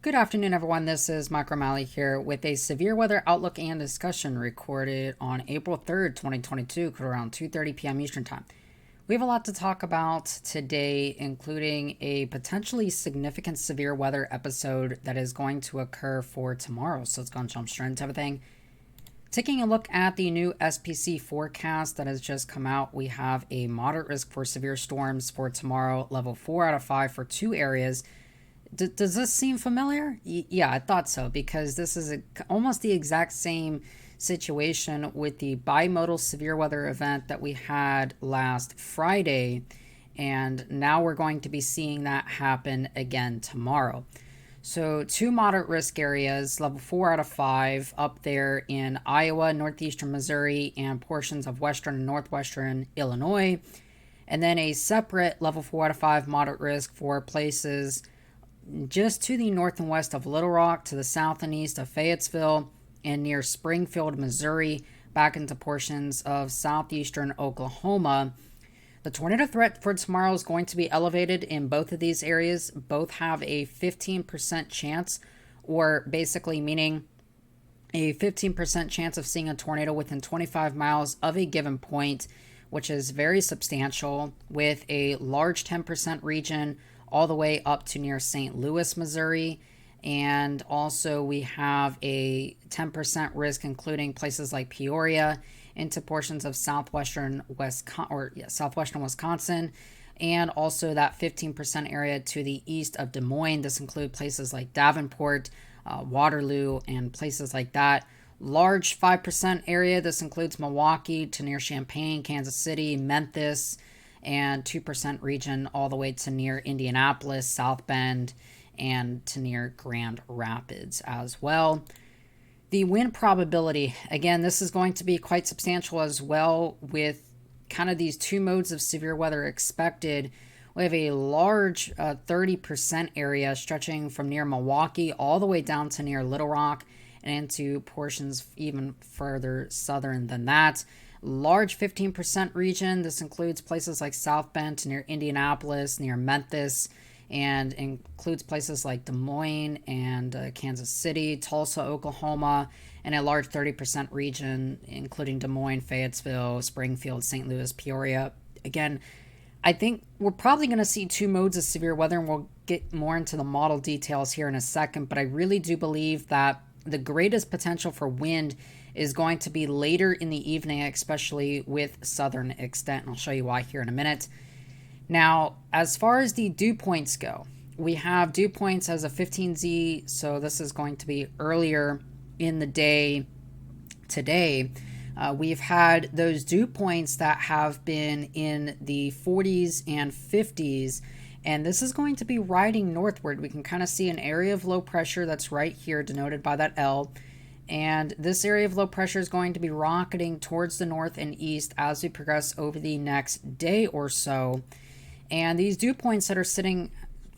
Good afternoon, everyone. This is Mike O'Malley here with a severe weather outlook and discussion recorded on April 3rd, 2022, around 2:30 p.m. Eastern Time. We have a lot to talk about today, including a potentially significant severe weather episode that is going to occur for tomorrow. So let's go and jump straight into everything. Taking a look at the new SPC forecast that has just come out, we have a moderate risk for severe storms for tomorrow, level 4 out of 5 for two areas. Does this seem familiar? Yeah, I thought so, because this is almost the exact same situation with the bimodal severe weather event that we had last Friday, and now we're going to be seeing that happen again tomorrow. So, two moderate risk areas, level 4 out of 5, up there in Iowa, northeastern Missouri, and portions of western and northwestern Illinois. And then a separate level 4 out of 5 moderate risk for places just to the north and west of Little Rock, to the south and east of Fayetteville, and near Springfield, Missouri, back into portions of southeastern Oklahoma. The tornado threat for tomorrow is going to be elevated in both of these areas. Both have a 15% chance, or basically meaning a 15% chance of seeing a tornado within 25 miles of a given point, which is very substantial, with a large 10% region all the way up to near St. Louis, Missouri. And also, we have a 10% risk, including places like Peoria, into portions of southwestern Wisconsin, and also that 15% area to the east of Des Moines. This includes places like Davenport, Waterloo, and places like that. Large 5% area. This includes Milwaukee to near Champaign, Kansas City, Memphis, and 2% region all the way to near Indianapolis, South Bend, and to near Grand Rapids as well. The wind probability, again, this is going to be quite substantial as well, with kind of these two modes of severe weather expected. We have a large 30% area stretching from near Milwaukee all the way down to near Little Rock and into portions even further southern than that. Large 15% region. This includes places like South Bend to near Indianapolis, near Memphis, and includes places like Des Moines and Kansas City, Tulsa, Oklahoma, and a large 30% region, including Des Moines, Fayetteville, Springfield, St. Louis, Peoria. Again, I think we're probably going to see two modes of severe weather, and we'll get more into the model details here in a second, but I really do believe that the greatest potential for wind is going to be later in the evening, especially with southern extent, and I'll show you why here in a minute. Now, as far as the dew points go, we have dew points as a 15Z, so this is going to be earlier in the day today. We've had those dew points that have been in the 40s and 50s, and this is going to be riding northward. We can kind of see an area of low pressure that's right here, denoted by that L. And this area of low pressure is going to be rocketing towards the north and east as we progress over the next day or so. And these dew points that are sitting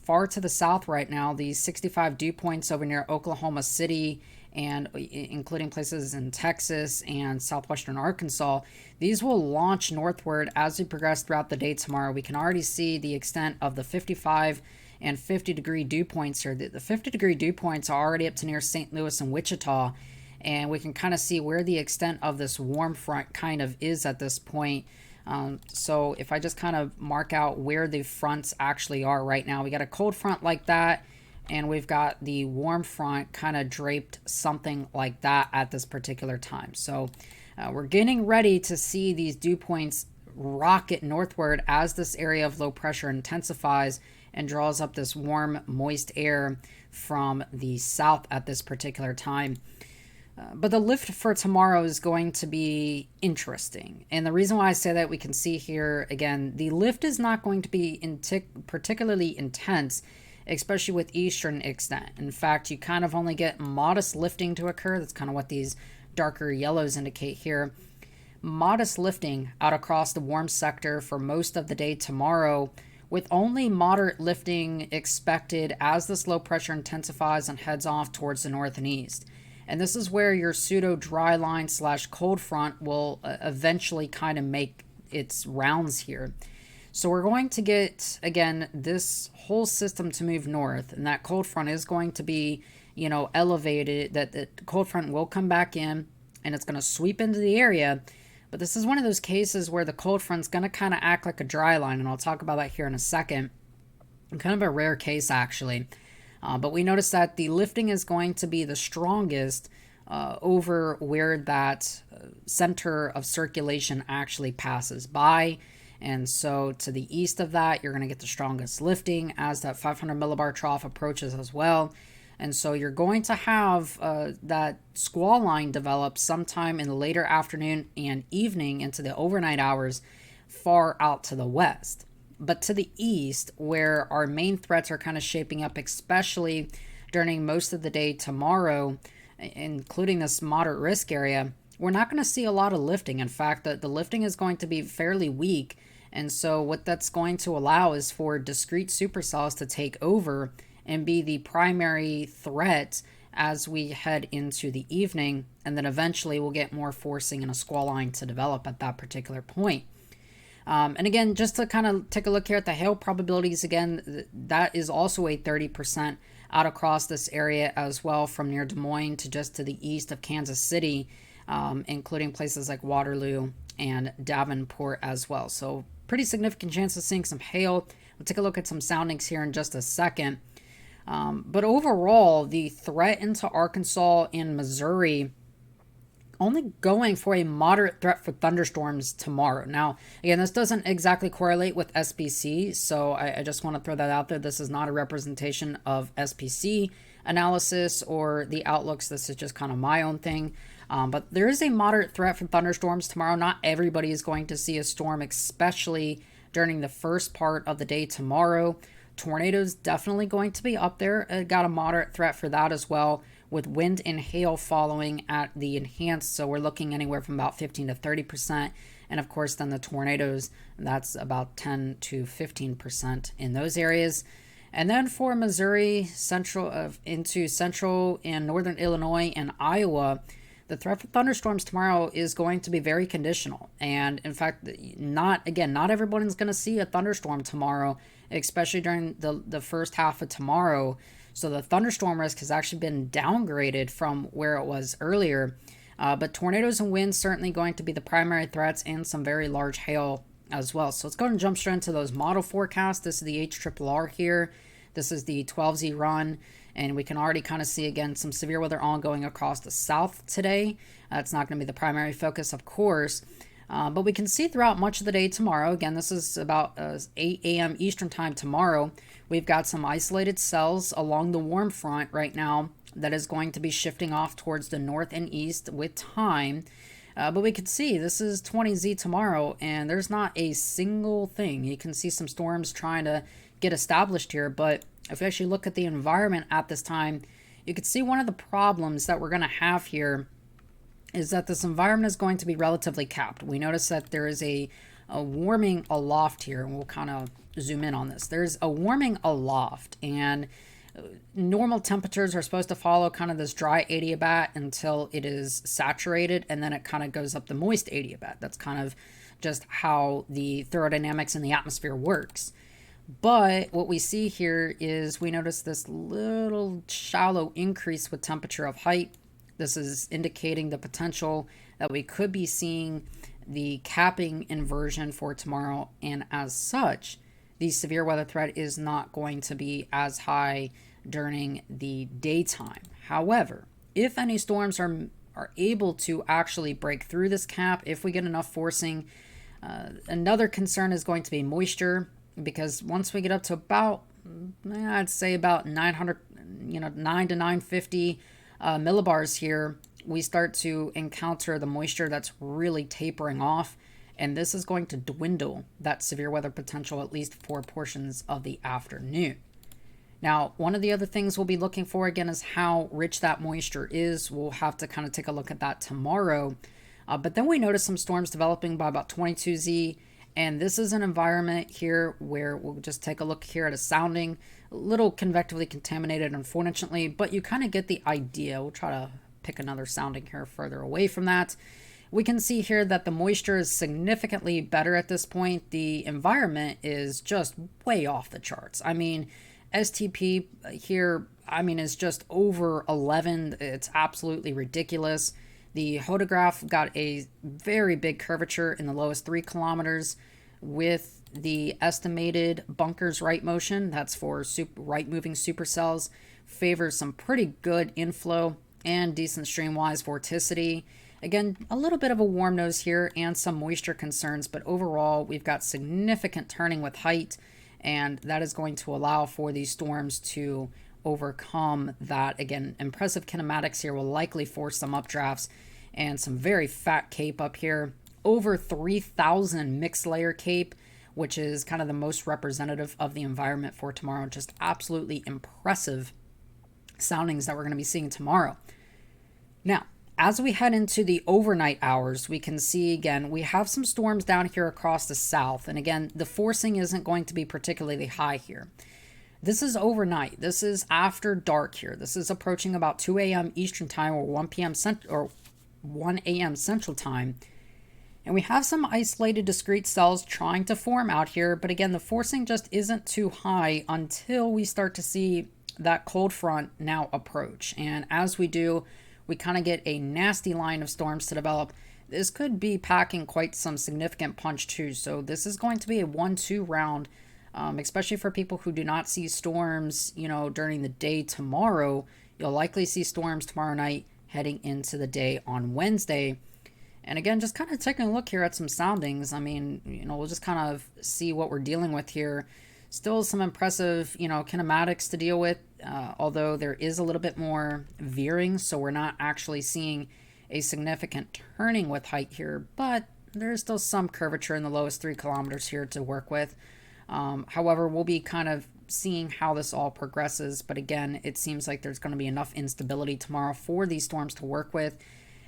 far to the south right now, these 65 dew points over near Oklahoma City, and including places in Texas and southwestern Arkansas, these will launch northward as we progress throughout the day tomorrow. We can already see the extent of the 55 and 50 degree dew points here. The 50 degree dew points are already up to near St. Louis and Wichita, and we can kind of see where the extent of this warm front kind of is at this point. So if I just kind of mark out where the fronts actually are right now, we got a cold front like that, and we've got the warm front kind of draped something like that at this particular time. So we're getting ready to see these dew points rocket northward as this area of low pressure intensifies and draws up this warm, moist air from the south at this particular time. But the lift for tomorrow is going to be interesting. And the reason why I say that, we can see here again, the lift is not going to be particularly intense, especially with eastern extent. In fact, you kind of only get modest lifting to occur. That's kind of what these darker yellows indicate here. Modest lifting out across the warm sector for most of the day tomorrow, with only moderate lifting expected as this low pressure intensifies and heads off towards the north and east. And this is where your pseudo dry line / cold front will eventually kind of make its rounds here. So we're going to get, again, this whole system to move north, and that cold front is going to be, elevated, that the cold front will come back in and it's going to sweep into the area. But this is one of those cases where the cold front's going to kind of act like a dry line, and I'll talk about that here in a second. Kind of a rare case, actually. But we notice that the lifting is going to be the strongest over where that center of circulation actually passes by. And so to the east of that, you're going to get the strongest lifting as that 500 millibar trough approaches as well. And so you're going to have that squall line develop sometime in the later afternoon and evening into the overnight hours far out to the west. But to the east, where our main threats are kind of shaping up, especially during most of the day tomorrow, including this moderate risk area, we're not going to see a lot of lifting. In fact, the lifting is going to be fairly weak. And so what that's going to allow is for discrete supercells to take over and be the primary threat as we head into the evening. And then eventually we'll get more forcing and a squall line to develop at that particular point. And again, just to kind of take a look here at the hail probabilities, again, that is also a 30% out across this area as well, from near Des Moines to just to the east of Kansas City, including places like Waterloo and Davenport as well. So pretty significant chance of seeing some hail. We'll take a look at some soundings here in just a second. But overall, the threat into Arkansas and Missouri only going for a moderate threat for thunderstorms tomorrow. Now, again, this doesn't exactly correlate with SPC, so I just want to throw that out there. This is not a representation of SPC analysis or the outlooks. This is just kind of my own thing. But there is a moderate threat for thunderstorms tomorrow. Not everybody is going to see a storm, especially during the first part of the day tomorrow. Tornadoes definitely going to be up there. Got a moderate threat for that as well, with wind and hail following at the enhanced. So we're looking anywhere from about 15 to 30%. And of course, then the tornadoes, that's about 10 to 15% in those areas. And then for Missouri, into central and northern Illinois and Iowa, the threat for thunderstorms tomorrow is going to be very conditional. And in fact, not everyone's going to see a thunderstorm tomorrow, especially during the first half of tomorrow. So the thunderstorm risk has actually been downgraded from where it was earlier. But tornadoes and winds certainly going to be the primary threats, and some very large hail as well. So let's go and jump straight into those model forecasts. This is the HRRR here. This is the 12Z run. And we can already kind of see, again, some severe weather ongoing across the south today. It's not going to be the primary focus, of course. But we can see throughout much of the day tomorrow. Again, this is about 8 a.m. Eastern time tomorrow. We've got some isolated cells along the warm front right now that is going to be shifting off towards the north and east with time. But we can see this is 20Z tomorrow, and there's not a single thing. You can see some storms trying to get established here, but if you actually look at the environment at this time, you can see one of the problems that we're going to have here is that this environment is going to be relatively capped. We notice that there is a warming aloft here, and we'll kind of zoom in on this. There's a warming aloft, and normal temperatures are supposed to follow kind of this dry adiabat until it is saturated, and then it kind of goes up the moist adiabat. That's kind of just how the thermodynamics in the atmosphere works. But what we see here is we notice this little shallow increase with temperature of height. This is indicating the potential that we could be seeing the capping inversion for tomorrow, and as such, the severe weather threat is not going to be as high during the daytime. However, if any storms are able to actually break through this cap, if we get enough forcing, another concern is going to be moisture, because once we get up to about, I'd say about 900, 9 to 950 millibars here, we start to encounter the moisture that's really tapering off, and this is going to dwindle that severe weather potential, at least for portions of the afternoon. Now, one of the other things we'll be looking for again is how rich that moisture is. We'll have to kind of take a look at that tomorrow. But then we notice some storms developing by about 22Z, and this is an environment here where we'll just take a look here at a sounding, a little convectively contaminated, unfortunately, but you kind of get the idea. We'll try to pick another sounding here further away from that. we can see here that the moisture is significantly better at this point. The environment is just way off the charts. I mean, STP here, I mean, is just over 11. It's absolutely ridiculous. The hodograph got a very big curvature in the lowest 3 kilometers with the estimated bunkers right motion. That's for right moving supercells. Favors some pretty good inflow and decent streamwise vorticity. Again, a little bit of a warm nose here and some moisture concerns, but overall we've got significant turning with height, and that is going to allow for these storms to overcome that. Again, impressive kinematics here will likely force some updrafts and some very fat cape up here. Over 3,000 mixed layer cape, which is kind of the most representative of the environment for tomorrow. Just absolutely impressive soundings that we're going to be seeing tomorrow. Now, as we head into the overnight hours, we can see again, we have some storms down here across the south. And again, the forcing isn't going to be particularly high here. This is overnight. This is after dark here. This is approaching about 2 a.m. Eastern time or 1 a.m. Central time. And we have some isolated discrete cells trying to form out here. But again, the forcing just isn't too high until we start to see that cold front now approach. And as we do, we kind of get a nasty line of storms to develop. This could be packing quite some significant punch too. So this is going to be a 1-2 round, especially for people who do not see storms, during the day tomorrow. You'll likely see storms tomorrow night heading into the day on Wednesday. And again, just kind of taking a look here at some soundings. I mean, we'll just kind of see what we're dealing with here. Still some impressive, kinematics to deal with, although there is a little bit more veering, so we're not actually seeing a significant turning with height here, but there's still some curvature in the lowest 3 kilometers here to work with. However, we'll be kind of seeing how this all progresses, but again, it seems like there's going to be enough instability tomorrow for these storms to work with,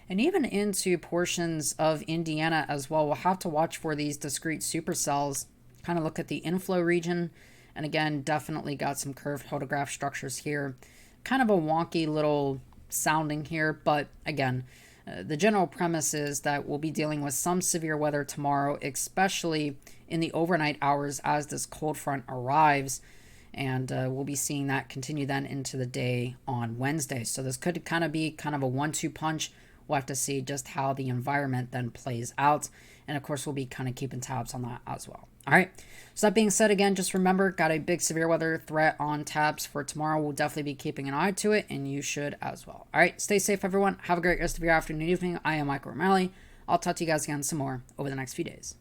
and even into portions of Indiana as well. We'll have to watch for these discrete supercells. Kind of look at the inflow region, and again, definitely got some curved hodograph structures here. Kind of a wonky little sounding here, but again, the general premise is that we'll be dealing with some severe weather tomorrow, especially in the overnight hours as this cold front arrives, and we'll be seeing that continue then into the day on Wednesday. So this could kind of be kind of a 1-2 punch. We'll have to see just how the environment then plays out, and of course we'll be kind of keeping tabs on that as well. All right, so that being said, again, just remember, got a big severe weather threat on tabs for tomorrow. We'll definitely be keeping an eye to it, and you should as well. All right, stay safe, everyone. Have a great rest of your afternoon, evening. I am Michael O'Malley. I'll talk to you guys again some more over the next few days.